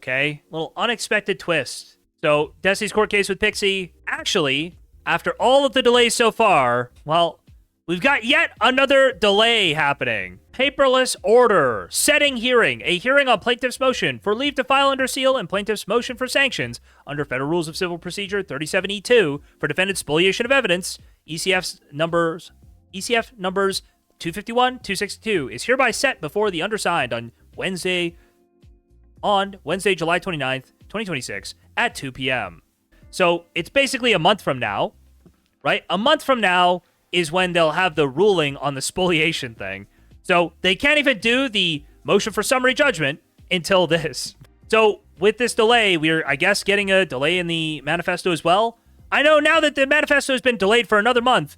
Okay? Little unexpected twist. So, Destiny's court case with Pixie, actually, after all of the delays so far, well, we've got yet another delay happening. Paperless order, setting hearing, a hearing on plaintiff's motion for leave to file under seal and plaintiff's motion for sanctions under Federal Rules of Civil Procedure 37E2 for defendant's spoliation of evidence, ECF numbers 251, 262, is hereby set before the undersigned on Wednesday, July 29th, 2026 at 2 p.m. So it's basically a month from now, right? A month from now is when they'll have the ruling on the spoliation thing. So they can't even do the motion for summary judgment until this. So with this delay, we're, I guess, getting a delay in the manifesto as well. I know now that the manifesto has been delayed for another month,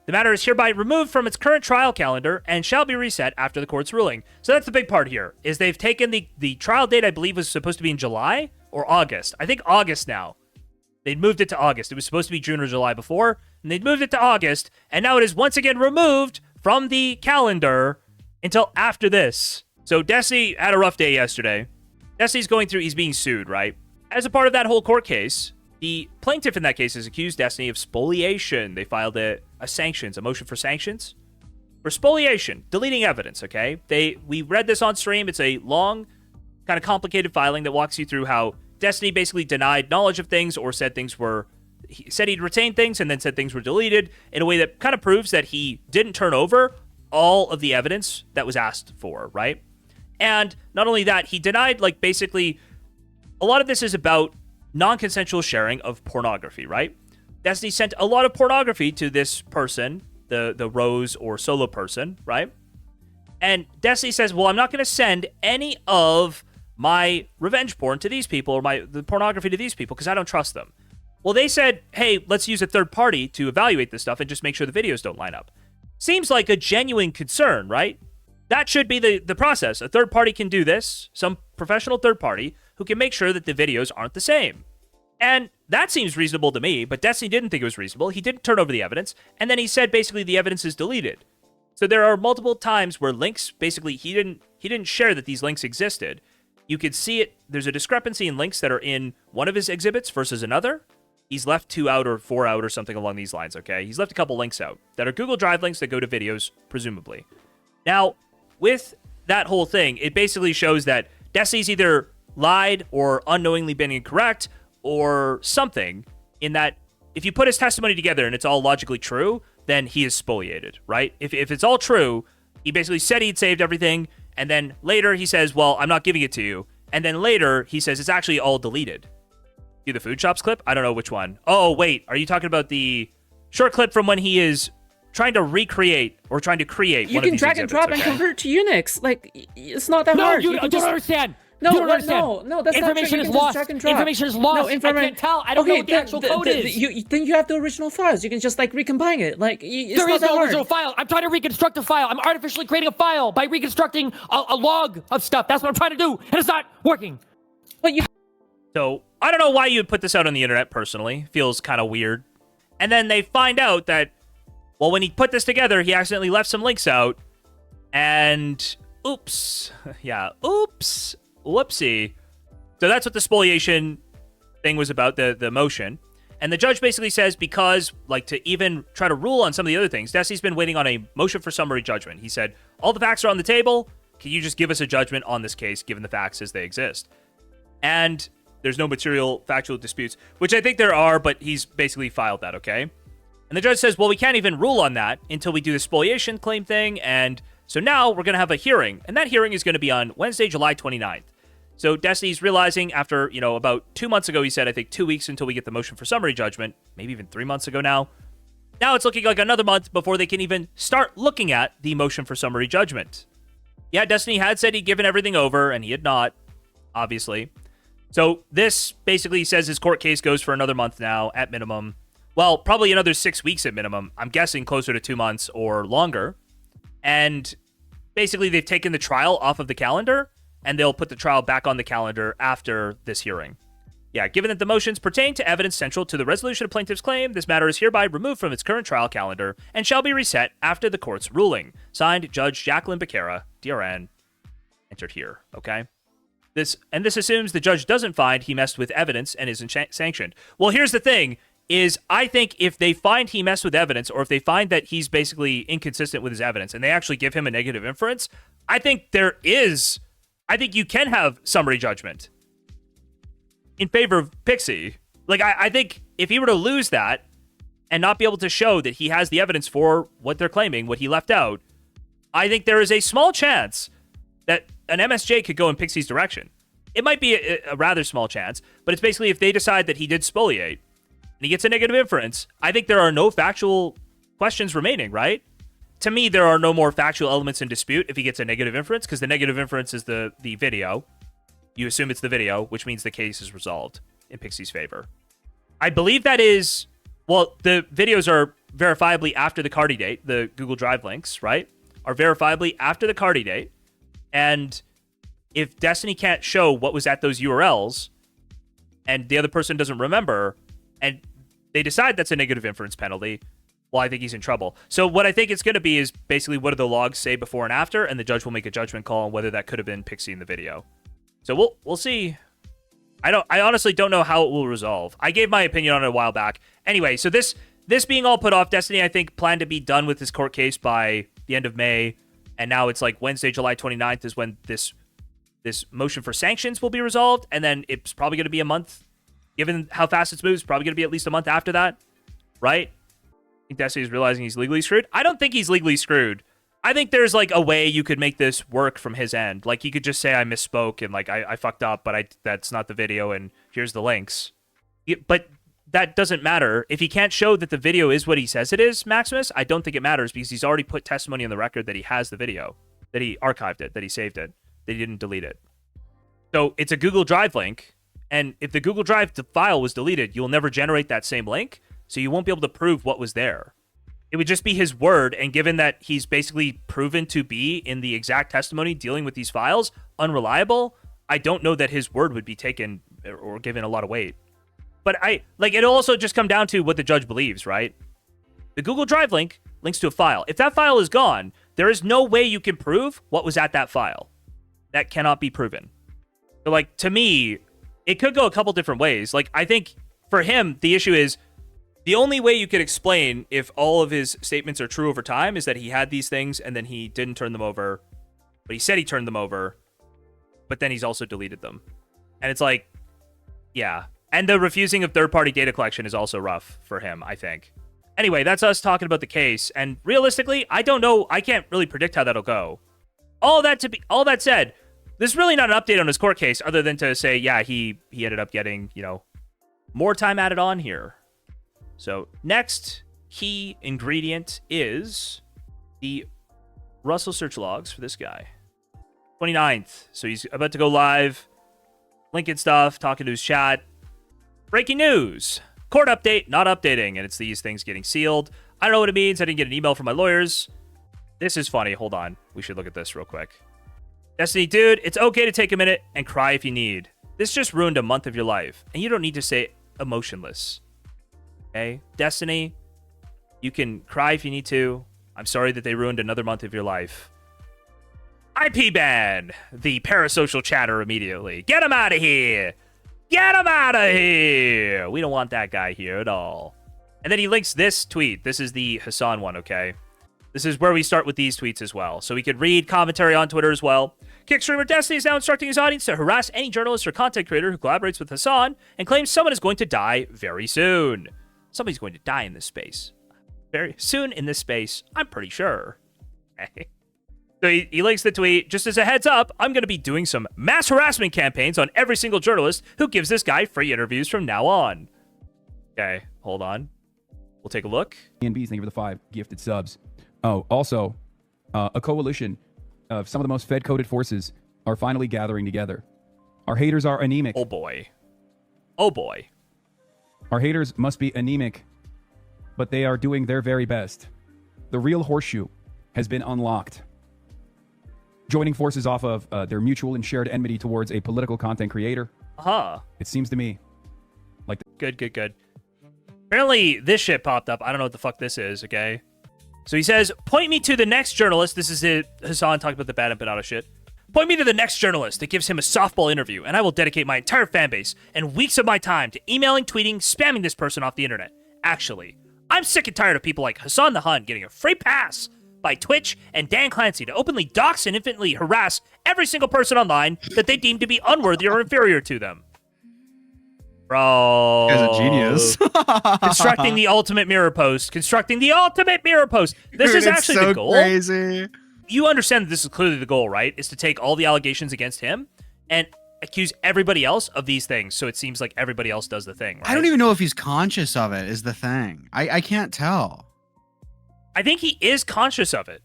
the matter is hereby removed from its current trial calendar and shall be reset after the court's ruling. So that's the big part here, is they've taken the trial date, I believe, was supposed to be in July or August. I think August now. They'd moved it to August. It was supposed to be June or July before, and they'd moved it to August, and now it is once again removed from the calendar until after this. So Destiny had a rough day yesterday. Destiny's going through, he's being sued, right? As a part of that whole court case, the plaintiff in that case has accused Destiny of spoliation. They filed a motion for sanctions for spoliation, deleting evidence, okay? We read this on stream. It's a long, kind of complicated filing that walks you through how Destiny basically denied knowledge of things or said he said he'd retained things and then said things were deleted in a way that kind of proves that he didn't turn over all of the evidence that was asked for, right? And not only that, he denied, like, basically, a lot of this is about non-consensual sharing of pornography, right? Destiny sent a lot of pornography to this person, the Rose or solo person, right? And Destiny says, well, I'm not going to send any of my revenge porn to these people or the pornography to these people because I don't trust them. Well, they said, hey, let's use a third party to evaluate this stuff and just make sure the videos don't line up. Seems like a genuine concern, right? That should be the process. A third party can do this, some professional third party who can make sure that the videos aren't the same. And that seems reasonable to me, but Destiny didn't think it was reasonable. He didn't turn over the evidence, and then he said basically the evidence is deleted. So there are multiple times where links, basically he didn't share that these links existed. You could see it, there's a discrepancy in links that are in one of his exhibits versus another. He's left 2 out or 4 out or something along these lines, okay? He's left a couple links out that are Google Drive links that go to videos, presumably. Now, with that whole thing, it basically shows that Destiny's either lied or unknowingly been incorrect or something, in that if you put his testimony together and it's all logically true, then he is spoliated, right? If it's all true, he basically said he'd saved everything, and then later he says, well, I'm not giving it to you. And then later he says it's actually all deleted. See the Food Shops clip? I don't know which one. Oh, wait, are you talking about the short clip from when he is trying to recreate or trying to create one of these exhibits? You can drag and drop and convert to Unix. Like, it's not that hard. No, you don't understand. No, you don't understand. no, that's information not true. is lost. Information is lost. I can't tell. I don't know what the actual code is. Then you have the original files. You can just like recombine it. Like it's there is not no hard. original file. I'm trying to reconstruct a file. I'm artificially creating a file by reconstructing a log of stuff. That's what I'm trying to do, and it's not working. But you. So I don't know why you would put this out on the internet. Personally, feels kind of weird. And then they find out that, well, when he put this together, he accidentally left some links out, and oops, yeah, oops, whoopsie. So that's what the spoliation thing was about, the motion. And the judge basically says because, like, to even try to rule on some of the other things, Destiny's been waiting on a motion for summary judgment. He said, all the facts are on the table. Can you just give us a judgment on this case, given the facts as they exist? And there's no material factual disputes, which I think there are, but he's basically filed that, okay? And the judge says, well, we can't even rule on that until we do the spoliation claim thing. And so now we're going to have a hearing. And that hearing is going to be on Wednesday, July 29th. So Destiny's realizing after, about 2 months ago, he said, I think 2 weeks until we get the motion for summary judgment, maybe even 3 months ago now. Now it's looking like another month before they can even start looking at the motion for summary judgment. Yeah, Destiny had said he'd given everything over, and he had not, obviously. So this basically says his court case goes for another month now, at minimum. Well, probably another 6 weeks at minimum. I'm guessing closer to 2 months or longer. And basically they've taken the trial off of the calendar, and they'll put the trial back on the calendar after this hearing. Yeah, given that the motions pertain to evidence central to the resolution of plaintiff's claim, this matter is hereby removed from its current trial calendar and shall be reset after the court's ruling. Signed, Judge Jacqueline Becerra, DRN, entered here, okay? this assumes the judge doesn't find he messed with evidence and isn't sanctioned. Well, here's the thing. I think if they find he messed with evidence, or if they find that he's basically inconsistent with his evidence and they actually give him a negative inference, I think you can have summary judgment in favor of Pixie. Like, I think if he were to lose that and not be able to show that he has the evidence for what they're claiming, what he left out, I think there is a small chance that an MSJ could go in Pixie's direction. It might be a rather small chance, but it's basically if they decide that he did spoliate, and he gets a negative inference, I think there are no factual questions remaining, right? To me, there are no more factual elements in dispute if he gets a negative inference, because the negative inference is the video. You assume it's the video, which means the case is resolved in Pixie's favor. I believe that is, well, the videos are verifiably after the Cardi date. The Google Drive links, right, are verifiably after the Cardi date. And if Destiny can't show what was at those URLs, and the other person doesn't remember, and they decide that's a negative inference penalty, well, I think he's in trouble. So what I think it's going to be is basically what do the logs say before and after, and the judge will make a judgment call on whether that could have been Pixie in the video. So we'll see. I honestly don't know how it will resolve. I gave my opinion on it a while back. Anyway, so this being all put off, Destiny, I think, planned to be done with this court case by the end of May, and now it's like Wednesday, July 29th is when this motion for sanctions will be resolved, and then it's probably going to be a month. Given how fast it's moved, it's probably going to be at least a month after that, right? I think Destiny's realizing he's legally screwed. I don't think he's legally screwed. I think there's like a way you could make this work from his end. Like he could just say I misspoke and like I fucked up, but that's not the video and here's the links. But that doesn't matter. If he can't show that the video is what he says it is, Maximus, I don't think it matters because he's already put testimony on the record that he has the video, that he archived it, that he saved it, that he didn't delete it. So it's a Google Drive link. And if the Google Drive file was deleted, you'll never generate that same link, so you won't be able to prove what was there. It would just be his word, and given that he's basically proven to be, in the exact testimony dealing with these files, unreliable, I don't know that his word would be taken or given a lot of weight. But it'll also just come down to what the judge believes, right? The Google Drive link links to a file. If that file is gone, there is no way you can prove what was at that file. That cannot be proven. So, like, to me, it could go a couple different ways. Like, I think for him, the issue is the only way you could explain if all of his statements are true over time is that he had these things and then he didn't turn them over, but he said he turned them over, but then he's also deleted them. And it's like, yeah. And the refusing of third-party data collection is also rough for him, I think. Anyway, that's us talking about the case. And realistically, I don't know. I can't really predict how that'll go. All that said, there's really not an update on his court case other than to say, yeah, he ended up getting, more time added on here. So next key ingredient is the Russell search logs for this guy. 29th. So he's about to go live, linking stuff, talking to his chat. Breaking news. Court update, not updating. And it's these things getting sealed. I don't know what it means. I didn't get an email from my lawyers. This is funny. Hold on. We should look at this real quick. Destiny, dude, it's okay to take a minute and cry if you need. This just ruined a month of your life, and you don't need to stay emotionless. Okay? Destiny, you can cry if you need to. I'm sorry that they ruined another month of your life. IP ban the parasocial chatter immediately. Get him out of here. Get him out of here. We don't want that guy here at all. And then he links this tweet. This is the Hassan one, okay? This is where we start with these tweets as well. So we could read commentary on Twitter as well. Kick streamer Destiny is now instructing his audience to harass any journalist or content creator who collaborates with Hassan and claims someone is going to die very soon. Somebody's going to die in this space. Very soon in this space, I'm pretty sure. Okay. So he links the tweet. Just as a heads up, I'm going to be doing some mass harassment campaigns on every single journalist who gives this guy free interviews from now on. Okay, hold on. We'll take a look. Ian B's, thank you for the 5 gifted subs. Oh, also, a coalition of some of the most Fed-coded forces are finally gathering together. Our haters are anemic. Oh, boy. Oh, boy. Our haters must be anemic, but they are doing their very best. The real horseshoe has been unlocked. Joining forces off of their mutual and shared enmity towards a political content creator. Uh-huh. It seems to me like... Good. Apparently, this shit popped up. I don't know what the fuck this is, okay? So he says, point me to the next journalist. This is it. Hassan talked about the bad empanada shit. Point me to the next journalist that gives him a softball interview, and I will dedicate my entire fan base and weeks of my time to emailing, tweeting, spamming this person off the internet. Actually, I'm sick and tired of people like Hassan the Hun getting a free pass by Twitch and Dan Clancy to openly dox and infinitely harass every single person online that they deem to be unworthy or inferior to them. Bro. He's a genius. Constructing the ultimate mirror post. Constructing the ultimate mirror post. This is actually so the goal. Crazy. You understand that this is clearly the goal, right? Is to take all the allegations against him and accuse everybody else of these things. So it seems like everybody else does the thing, right? I don't even know if he's conscious of it is the thing. I can't tell. I think he is conscious of it.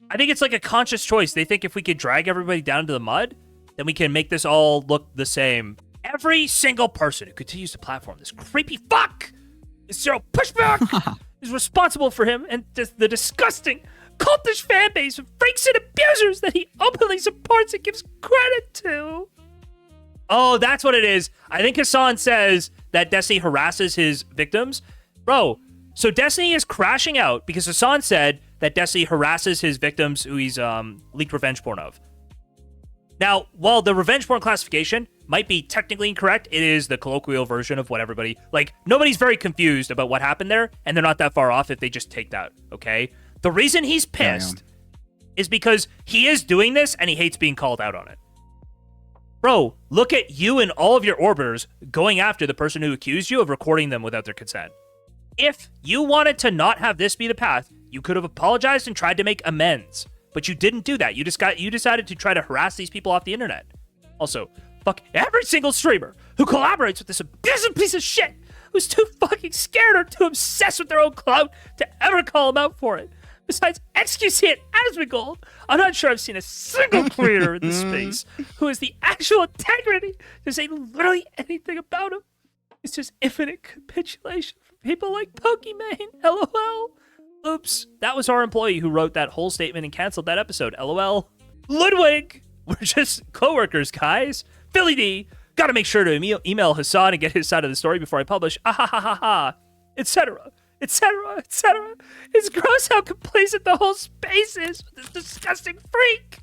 I think it's like a conscious choice. They think if we could drag everybody down into the mud, then we can make this all look the same. Every single person who continues to platform this creepy fuck is zero pushback is responsible for him and the disgusting cultish fan base of freaks and abusers that he openly supports and gives credit to. Oh, that's what it is. I think Hassan says that Destiny harasses his victims. Bro, so Destiny is crashing out because Hassan said that Destiny harasses his victims who he's leaked revenge porn of. Now, while the revenge porn classification might be technically incorrect, it is the colloquial version of what everybody... Like, nobody's very confused about what happened there, and they're not that far off if they just take that, okay? The reason he's pissed is because he is doing this and he hates being called out on it. Bro, look at you and all of your orbiters going after the person who accused you of recording them without their consent. If you wanted to not have this be the path, you could have apologized and tried to make amends. But you didn't do that. You decided to try to harass these people off the internet. Also, fuck every single streamer who collaborates with this abusive piece of shit who's too fucking scared or too obsessed with their own clout to ever call him out for it. Besides XQC and Asmongold, I'm not sure I've seen a single creator in this space who has the actual integrity to say literally anything about him. It's just infinite capitulation from people like Pokimane. LOL. Oops, that was our employee who wrote that whole statement and canceled that episode. LOL. Ludwig, we're just coworkers, guys. Philly D, gotta make sure to email Hassan and get his side of the story before I publish. Ah ha ha ha ha, etc. Etc. etc. It's gross how complacent the whole space is with this disgusting freak.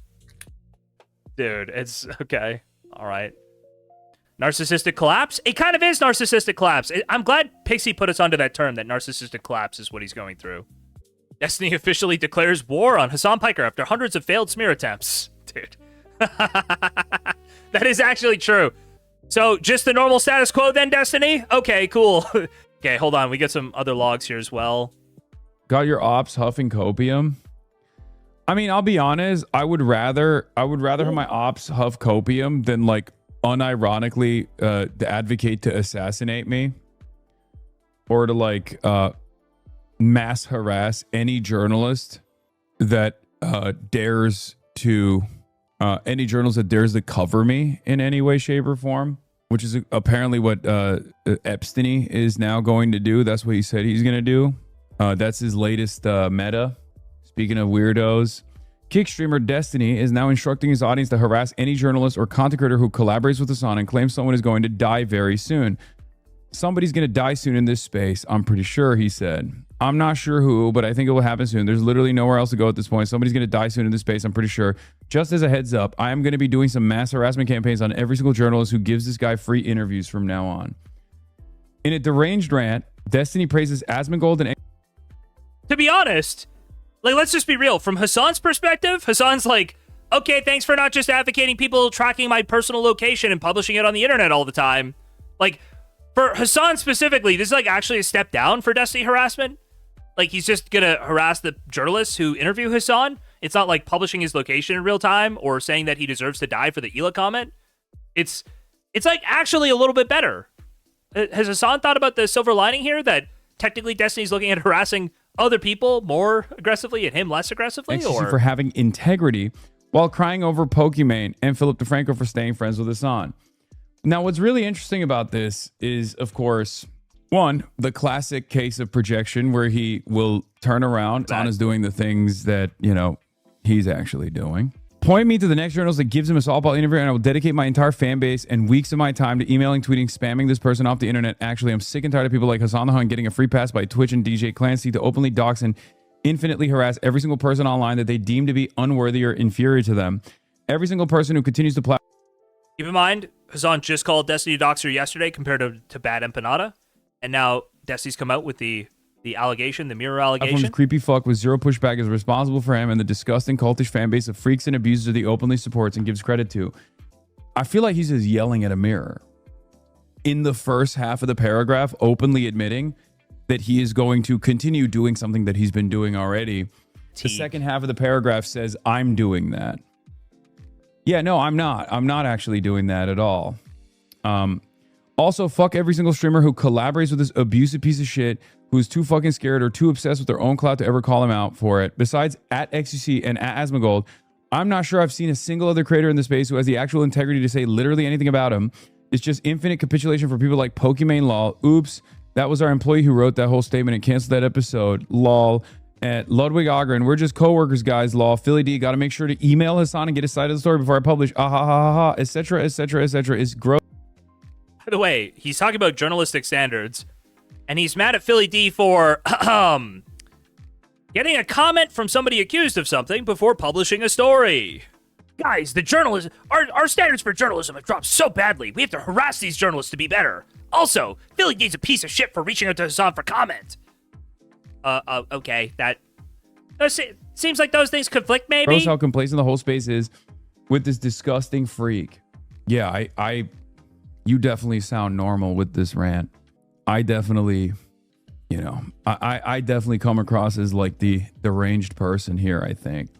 Dude, it's okay. All right. Narcissistic collapse? It kind of is narcissistic collapse. I'm glad Pixie put us onto that term, that narcissistic collapse is what he's going through. Destiny officially declares war on Hassan Piker after hundreds of failed smear attempts. Dude. That is actually true. So, just the normal status quo then, Destiny? Okay, cool. Okay, hold on. We get some other logs here as well. Got your ops huffing copium? I mean, I'll be honest. I would rather have my ops huff copium than like unironically to advocate to assassinate me or to like mass harass any journalist that dares to cover me in any way, shape, or form, which is apparently what Epstein is now going to do. That's what he said he's going to do. That's his latest meta. Speaking of weirdos, Kick streamer Destiny is now instructing his audience to harass any journalist or content creator who collaborates with Hassan and claims someone is going to die very soon. Somebody's going to die soon in this space, I'm pretty sure, he said. I'm not sure who, but I think it will happen soon. There's literally nowhere else to go at this point. Somebody's going to die soon in this space, I'm pretty sure. Just as a heads up, I am going to be doing some mass harassment campaigns on every single journalist who gives this guy free interviews from now on. In a deranged rant, Destiny praises Asmongold and... To be honest, like, let's just be real. From Hassan's perspective, Hassan's like, okay, thanks for not just advocating people tracking my personal location and publishing it on the internet all the time. Like, for Hassan specifically, this is like actually a step down for Destiny harassment. Like, he's just gonna harass the journalists who interview Hassan. It's not like publishing his location in real time or saying that he deserves to die for the Ela comment. It's like actually a little bit better. Has Hassan thought about the silver lining here, that technically Destiny's looking at harassing other people more aggressively and him less aggressively? Or for having integrity while crying over Pokimane and Philip DeFranco for staying friends with Hassan. Now, what's really interesting about this is, of course, one, the classic case of projection where he will turn around. Hassan is doing the things that, you know, he's actually doing. Point me to the next journalist that gives him a softball interview, and I will dedicate my entire fan base and weeks of my time to emailing, tweeting, spamming this person off the internet. Actually, I'm sick and tired of people like Hassan the Hun getting a free pass by Twitch and DJ Clancy to openly dox and infinitely harass every single person online that they deem to be unworthy or inferior to them. Every single person who continues to Keep in mind, Hassan just called Destiny Doxer yesterday compared to Bad Empanada, and now Destiny's come out with the allegation, the mirror allegation. platform's creepy fuck with zero pushback is responsible for him and the disgusting cultish fan base of freaks and abusers that he openly supports and gives credit to. I feel like he's just yelling at a mirror. In the first half of the paragraph, openly admitting that he is going to continue doing something that he's been doing already. The second half of the paragraph says, I'm doing that. Yeah, no, I'm not. I'm not actually doing that at all. Also, fuck every single streamer who collaborates with this abusive piece of shit who's too fucking scared or too obsessed with their own clout to ever call him out for it. Besides at XUC and at Asmongold, I'm not sure I've seen a single other creator in the space who has the actual integrity to say literally anything about him. It's just infinite capitulation for people like Pokimane Lol. Oops, that was our employee who wrote that whole statement and canceled that episode. Lol. At Ludwig Ogren, we're just coworkers, guys. Lol. Philly D, got to make sure to email Hassan and get his side of the story before I publish. Ah ha ha ha ha, etc., etc., etc. Is gross. By the way, he's talking about journalistic standards, and he's mad at Philly D for getting a comment from somebody accused of something before publishing a story. Guys, the journalism, our standards for journalism have dropped so badly. We have to harass these journalists to be better. Also, Philly D's a piece of shit for reaching out to Hassan for comment. Okay, that seems like those things conflict, maybe? Gross how complacent the whole space is with this disgusting freak. Yeah, you definitely sound normal with this rant. I definitely, I definitely come across as like the deranged person here, I think.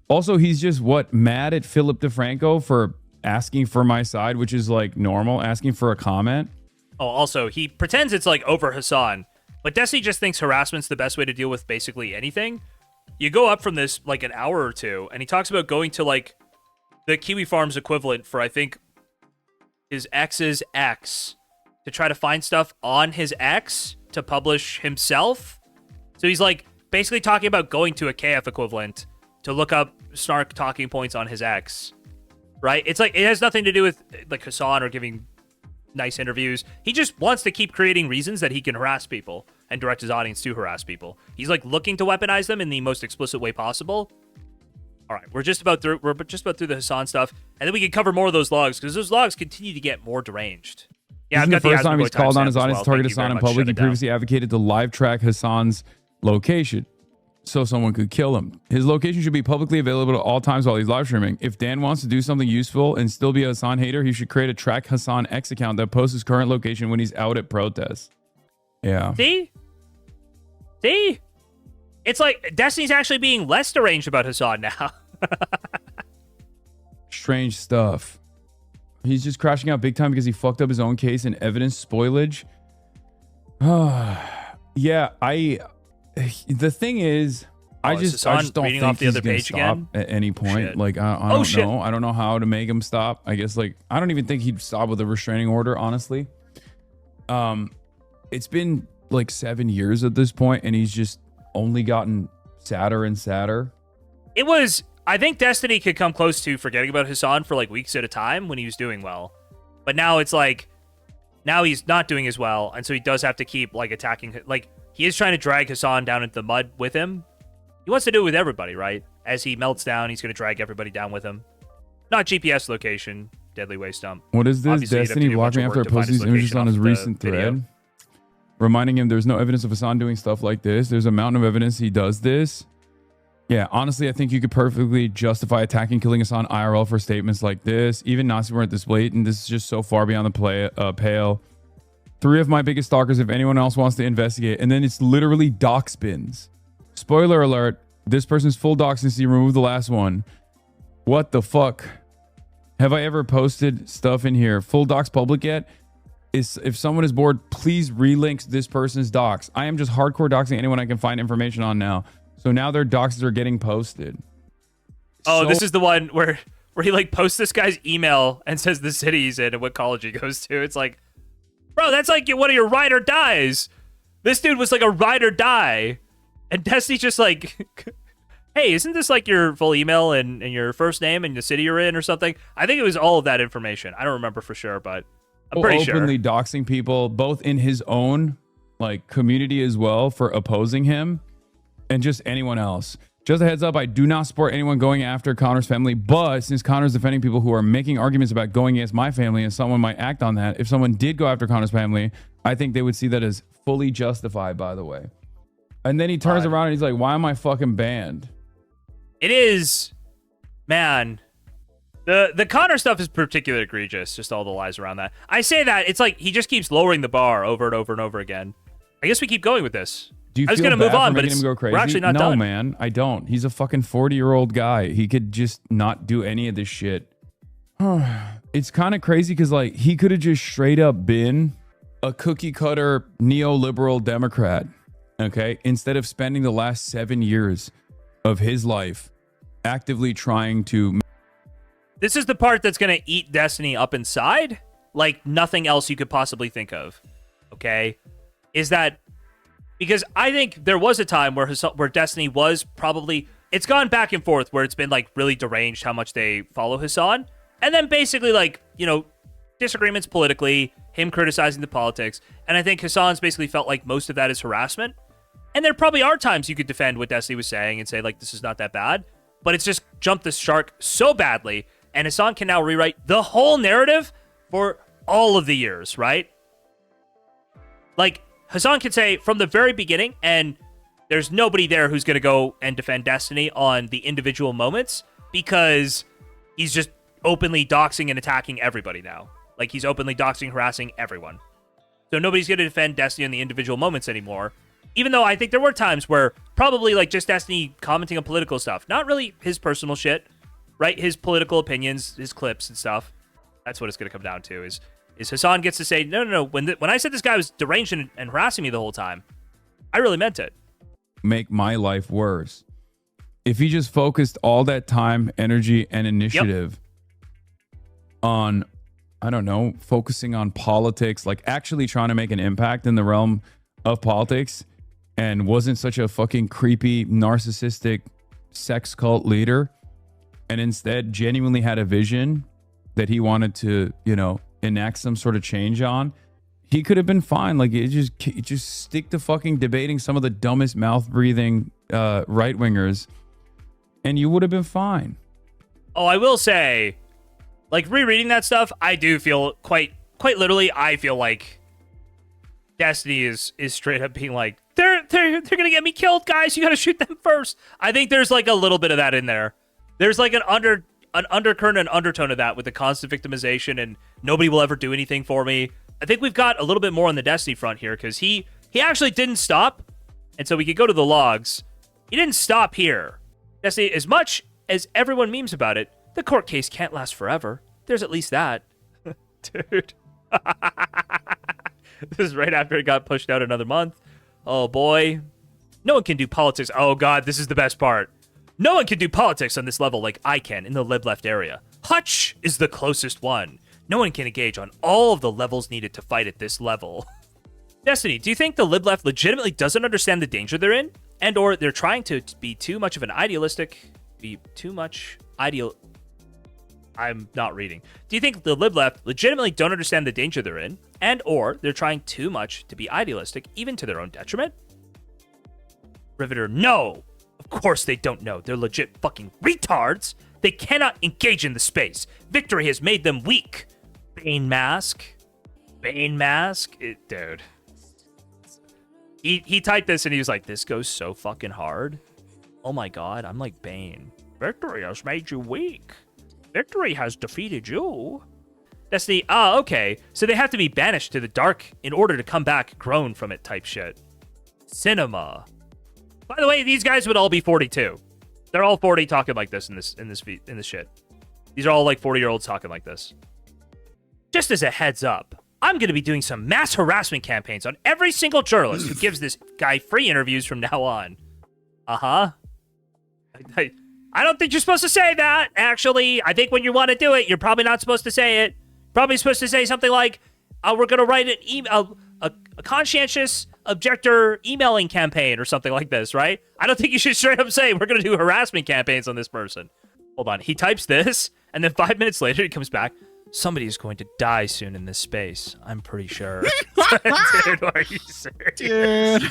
Also, he's just mad at Philip DeFranco for asking for my side, which is like normal, asking for a comment. Oh, also, he pretends it's like over Hassan. But Desi just thinks harassment's the best way to deal with basically anything. You go up from this like an hour or two, and he talks about going to like the Kiwi Farms equivalent for, I think, his ex's ex to try to find stuff on his ex to publish himself. So he's like basically talking about going to a KF equivalent to look up snark talking points on his ex, right? It's like, it has nothing to do with like Hassan or giving nice interviews. He just wants to keep creating reasons that he can harass people and direct his audience to harass people. He's like looking to weaponize them in the most explicit way possible. All right, we're just about through the Hassan stuff, and then we can cover more of those logs because those logs continue to get more deranged. Yeah, I've got the first time he's Asmongold called on timestamp his as audience well. to target Thank you Hassan very in much. public. Shut He it down. previously advocated to live track Hassan's location so someone could kill him. His location should be publicly available at all times while he's live streaming. If Dan wants to do something useful and still be a Hassan hater, he should create a track Hassan X account that posts his current location when he's out at protests. Yeah. See? It's like Destiny's actually being less deranged about Hassan now. Strange stuff. He's just crashing out big time because he fucked up his own case and evidence spoilage. Yeah, the thing is, I just don't think off the he's other gonna page stop again? at any point. Shit. Like I don't know. I don't know how to make him stop. I guess like I don't even think he'd stop with a restraining order, honestly. It's been like 7 years at this point, and he's just only gotten sadder and sadder. I think Destiny could come close to forgetting about Hassan for like weeks at a time when he was doing well. But now it's like, now he's not doing as well, and so he does have to keep like attacking. Like, he is trying to drag Hassan down into the mud with him. He wants to do it with everybody, right? As he melts down, he's going to drag everybody down with him. Not GPS location, deadly waste dump. What is this? Obviously, you'd have to Destiny do a bunch blocked me of after I work to find posted his these images location on his off the recent video. thread, reminding him there's no evidence of Hassan doing stuff like this. There's a mountain of evidence he does this. Yeah, honestly, I think you could perfectly justify attacking, killing Hassan IRL for statements like this. Even Nazis weren't this blatant. This is just so far beyond the pale. 3 of my biggest stalkers, if anyone else wants to investigate. And then it's literally doc spins. Spoiler alert, this person's full doc since he removed the last one. What the fuck? Have I ever posted stuff in here? Full docs public yet? If someone is bored, please relink this person's docs. I am just hardcore doxing anyone I can find information on now. So now their doxes are getting posted. Oh, this is the one where he like posts this guy's email and says the city he's in and what college he goes to. It's like, bro, that's like one of your ride or dies. This dude was like a ride or die. And Destiny's just like, hey, isn't this like your full email and your first name and the city you're in or something? I think it was all of that information. I don't remember for sure, but I'm pretty sure. Openly doxing people, both in his own like community as well for opposing him, and just anyone else. Just a heads up, I do not support anyone going after Connor's family, but since Connor's defending people who are making arguments about going against my family and someone might act on that, if someone did go after Connor's family, I think they would see that as fully justified, by the way. And then he turns around and he's like, why am I fucking banned? It is, man. The Connor stuff is particularly egregious, just all the lies around that. I say that, it's like he just keeps lowering the bar over and over and over again. I guess we keep going with this. Do you I was feel going to move bad on, for but making him go crazy? we're actually not no, done. No, man, I don't. He's a fucking 40-year-old guy. He could just not do any of this shit. It's kind of crazy because, like, he could have just straight up been a cookie cutter neoliberal Democrat, okay? Instead of spending the last 7 years of his life actively trying to... This is the part that's going to eat Destiny up inside, like nothing else you could possibly think of, okay? Is that... Because I think there was a time where Destiny was probably... It's gone back and forth where it's been, like, really deranged how much they follow Hassan. And then basically, like, you know, disagreements politically, him criticizing the politics. And I think Hassan's basically felt like most of that is harassment. And there probably are times you could defend what Destiny was saying and say, like, this is not that bad. But it's just jumped the shark so badly. And Hassan can now rewrite the whole narrative for all of the years, right? Like... Hassan can say from the very beginning, and there's nobody there who's going to go and defend Destiny on the individual moments because he's just openly doxing and attacking everybody now. Like, he's openly doxing, harassing everyone. So nobody's going to defend Destiny on the individual moments anymore. Even though I think there were times where probably, like, just Destiny commenting on political stuff. Not really his personal shit, right? His political opinions, his clips and stuff. That's what it's going to come down to, is Hassan gets to say, no. When I said this guy was deranged and harassing me the whole time, I really meant it. Make my life worse. If he just focused all that time, energy, and initiative on, I don't know, focusing on politics, like actually trying to make an impact in the realm of politics, and wasn't such a fucking creepy, narcissistic sex cult leader, and instead genuinely had a vision that he wanted to, you know, enact some sort of change on, he could have been fine. Like, it just stick to fucking debating some of the dumbest mouth breathing right wingers, and you would have been fine. Oh, I will say, like, rereading that stuff, I do feel quite literally. I feel like Destiny is straight up being like, they're gonna get me killed, guys. You gotta shoot them first. I think there's like a little bit of that in there. There's like an undercurrent and undertone of that with the constant victimization and nobody will ever do anything for me. I think we've got a little bit more on the Destiny front here because he actually didn't stop. And so we could go to the logs. He didn't stop here. Destiny, as much as everyone memes about it, the court case can't last forever. There's at least that. Dude. This is right after it got pushed out another month. Oh boy. No one can do politics. Oh god, this is the best part. No one can do politics on this level like I can in the lib-left area. Hutch is the closest one. No one can engage on all of the levels needed to fight at this level. Destiny, do you think the lib-left legitimately doesn't understand the danger they're in? And or they're trying to be too much of an I'm not reading. Do you think the lib-left legitimately don't understand the danger they're in? And or they're trying too much to be idealistic, even to their own detriment? Riveter, no! Of course they don't know. They're legit fucking retards. They cannot engage in the space. Victory has made them weak. Bane Mask. Dude. He typed this and he was like, this goes so fucking hard. Oh my god, I'm like Bane. Victory has made you weak. Victory has defeated you. Destiny, okay. So they have to be banished to the dark in order to come back grown from it type shit. Cinema. By the way, these guys would all be 42. They're all 40 talking like this in this shit. These are all like 40-year-olds talking like this. Just as a heads up, I'm going to be doing some mass harassment campaigns on every single journalist who gives this guy free interviews from now on. I don't think you're supposed to say that, actually. I think when you want to do it, you're probably not supposed to say it. Probably supposed to say something like, we're going to write an email, a conscientious objector emailing campaign or something like this, right? I don't think you should straight up say, we're going to do harassment campaigns on this person. Hold on. He types this, and then 5 minutes later, he comes back. Somebody is going to die soon in this space. I'm pretty sure. Dude, are you serious? Dude.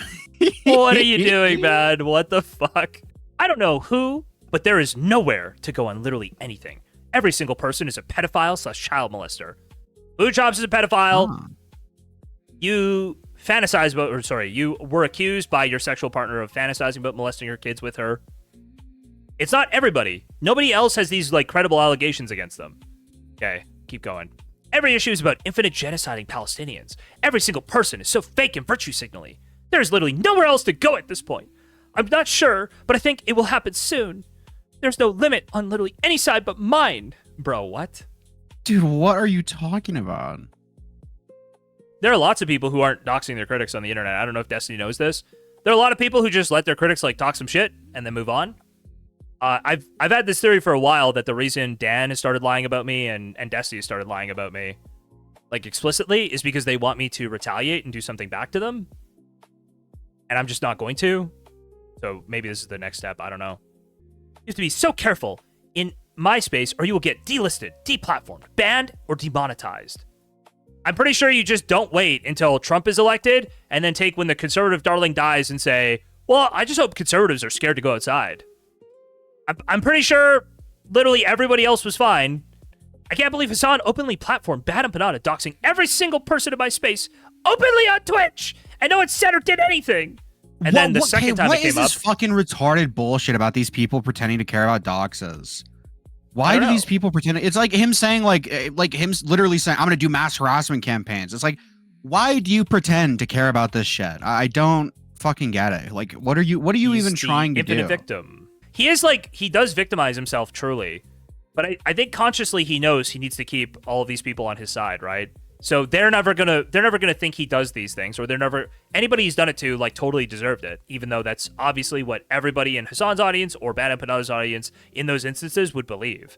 What are you doing, man? What the fuck? I don't know who, but there is nowhere to go on literally anything. Every single person is a pedophile / child molester. Food Chops is a pedophile. You fantasize about, or sorry, you were accused by your sexual partner of fantasizing about molesting your kids with her. It's not everybody. Nobody else has these like credible allegations against them. Okay, keep going. Every issue is about infinite genociding Palestinians. Every single person is so fake and virtue signaling. There is literally nowhere else to go at this point. I'm not sure, but I think it will happen soon. There's no limit on literally any side but mine. Bro, what? Dude, what are you talking about? There are lots of people who aren't doxing their critics on the internet. I don't know if Destiny knows this. There are a lot of people who just let their critics like talk some shit and then move on. I've had this theory for a while that the reason Dan has started lying about me and Destiny has started lying about me, like explicitly, is because they want me to retaliate and do something back to them. And I'm just not going to. So maybe this is the next step. I don't know. You have to be so careful in MySpace or you will get delisted, deplatformed, banned, or demonetized. I'm pretty sure you just don't wait until Trump is elected and then take when the conservative darling dies and say, well, I just hope conservatives are scared to go outside. I'm pretty sure literally everybody else was fine. I can't believe Hassan openly platformed Bad and Panada, doxing every single person in my space openly on Twitch, and no one said or did anything. And then the second time it came up, what is this fucking retarded bullshit about these people pretending to care about doxes? Why do these people pretend? It's like him saying like him literally saying, I'm going to do mass harassment campaigns. It's like, why do you pretend to care about this shit? I don't fucking get it. Like, what are you even trying to do? Infinite victim. He is like, he does victimize himself truly, but I think consciously he knows he needs to keep all of these people on his side, right? So they're never gonna think he does these things, or anybody he's done it to like totally deserved it, even though that's obviously what everybody in Hassan's audience or Bad and Panada's audience in those instances would believe,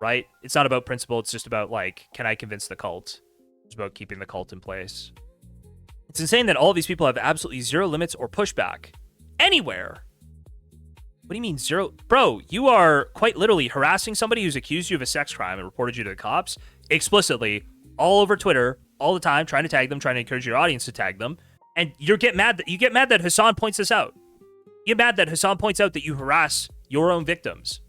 right? It's not about principle, it's just about like, can I convince the cult? It's about keeping the cult in place. It's insane that all of these people have absolutely zero limits or pushback anywhere. What do you mean zero? Bro, you are quite literally harassing somebody who's accused you of a sex crime and reported you to the cops explicitly all over Twitter all the time, trying to tag them, trying to encourage your audience to tag them. And you get mad that Hassan points this out. You get mad that Hassan points out that you harass your own victims.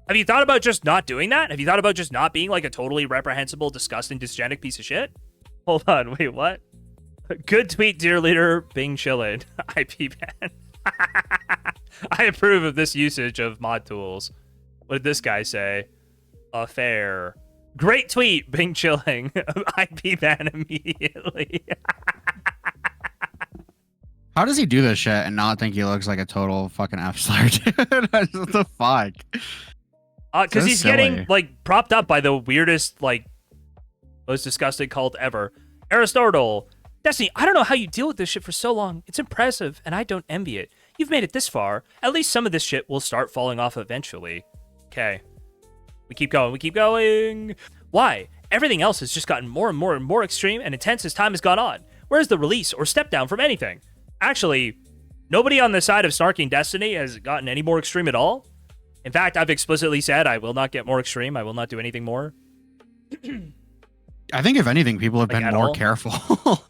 Have you thought about just not doing that? Have you thought about just not being like a totally reprehensible, disgusting, dysgenic piece of shit? Hold on, wait, what? Good tweet, dear leader, Bing chillin'. IP ban. I approve of this usage of mod tools. What did this guy say? Affair. Great tweet, Bing chilling. IP ban immediately. How does he do this shit and not think he looks like a total fucking F-slur, dude? What the fuck? Because he's getting like propped up by the weirdest, like, most disgusting cult ever. Aristotle. Destiny, I don't know how you deal with this shit for so long. It's impressive, and I don't envy it. You've made it this far. At least some of this shit will start falling off eventually. Okay. We keep going. We keep going. Why? Everything else has just gotten more and more and more extreme and intense as time has gone on. Where's the release or step down from anything? Actually, nobody on the side of snarking Destiny has gotten any more extreme at all. In fact, I've explicitly said I will not get more extreme. I will not do anything more. I think if anything, people have Like, been at more all? careful.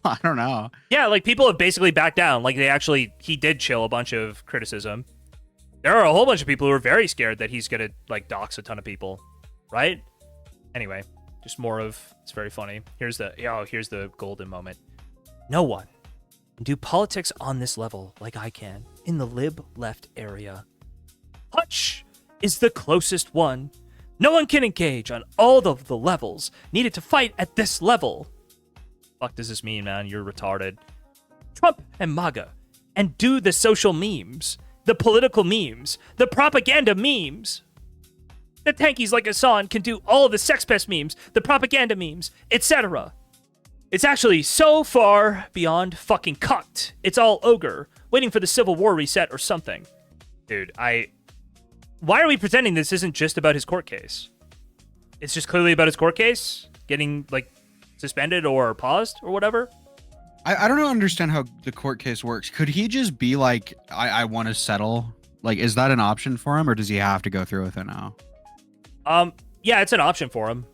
I don't know. Yeah, like people have basically backed down. Like he did chill a bunch of criticism. There are a whole bunch of people who are very scared that he's gonna like dox a ton of people, right? Anyway, just more of, it's very funny. Here's the golden moment. No one can do politics on this level like I can in the lib left area. Hutch is the closest one. No one can engage on all of the levels needed to fight at this level. Fuck does this mean, man? You're retarded. Trump and MAGA. And do the social memes, the political memes, the propaganda memes. The tankies like Hassan can do all of the sex pest memes, the propaganda memes, etc. It's actually so far beyond fucking cucked. It's all ogre, waiting for the Civil War reset or something. Dude, why are we pretending this isn't just about his court case? It's just clearly about his court case getting, like, suspended or paused or whatever? I don't understand how the court case works. Could he just be like, I want to settle? Like, is that an option for him, or does he have to go through with it now? Yeah, it's an option for him.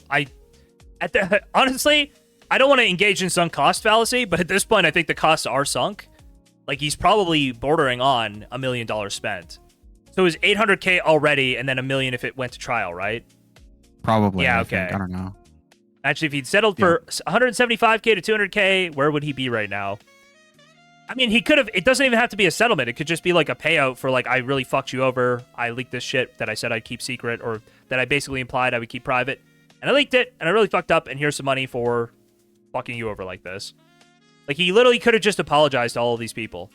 Honestly, I don't want to engage in sunk cost fallacy, but at this point, I think the costs are sunk. Like, he's probably bordering on $1 million spent. So it was 800K already, and then $1 million if it went to trial, right? Probably. Yeah, I think. okay. I don't know. Actually, if he'd settled for 175K to 200K, where would he be right now? I mean, he could have. It doesn't even have to be a settlement. It could just be like a payout for like, I really fucked you over. I leaked this shit that I said I'd keep secret, or that I basically implied I would keep private, and I leaked it, and I really fucked up. And here's some money for fucking you over like this. Like, he literally could have just apologized to all of these people.